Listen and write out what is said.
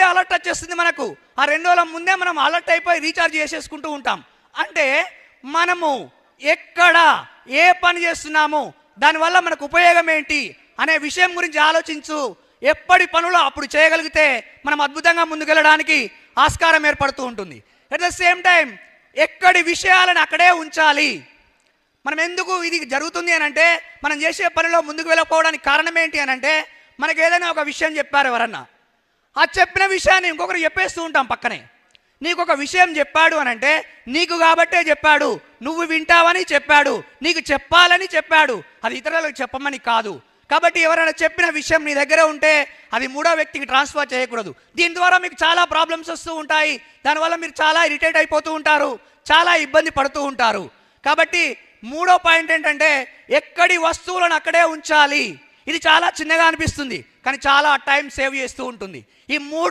ముందే అలర్ట్ వచ్చేస్తుంది మనకు. ఆ 2 రోజుల ముందే మనం అలర్ట్ అయిపోయి రీఛార్జ్ చేసేసుకుంటూ ఉంటాం. అంటే మనము ఎక్కడ ఏ పని చేస్తున్నాము, దానివల్ల మనకు ఉపయోగం ఏంటి అనే విషయం గురించి ఆలోచించు. ఎప్పటి పనులు అప్పుడు చేయగలిగితే మనం అద్భుతంగా ముందుకెళ్ళడానికి ఆస్కారం ఏర్పడుతూ ఉంటుంది. అట్ ద సేమ్ టైం ఎక్కడి విషయాలను అక్కడే ఉంచాలి. మనం ఎందుకు ఇది జరుగుతుంది అని అంటే, మనం చేసే పనిలో ముందుకు వెళ్ళకపోవడానికి కారణం ఏంటి అని అంటే, మనకు ఏదైనా ఒక విషయం చెప్పారు ఎవరన్నా, ఆ చెప్పిన విషయాన్ని ఇంకొకరు చెప్పేస్తూ ఉంటాం పక్కనే. నీకు ఒక విషయం చెప్పాడు అని అంటే నీకు కాబట్టే చెప్పాడు, నువ్వు వింటావని చెప్పాడు, నీకు చెప్పాలని చెప్పాడు, అది ఇతరులకు చెప్పమని కాదు. కాబట్టి ఎవరైనా చెప్పిన విషయం నీ దగ్గర ఉంటే అది 3వ వ్యక్తికి ట్రాన్స్ఫర్ చేయకూడదు. దీని ద్వారా మీకు చాలా ప్రాబ్లమ్స్ వస్తూ ఉంటాయి. దానివల్ల మీరు చాలా ఇరిటేట్ అయిపోతూ ఉంటారు, చాలా ఇబ్బంది పడుతూ ఉంటారు. కాబట్టి 3వ పాయింట్ ఏంటంటే, ఎక్కడి వస్తువులను అక్కడే ఉంచాలి. ఇది చాలా చిన్నగా అనిపిస్తుంది, కానీ చాలా టైం సేవ్ చేస్తూ ఉంటుంది. ఈ 3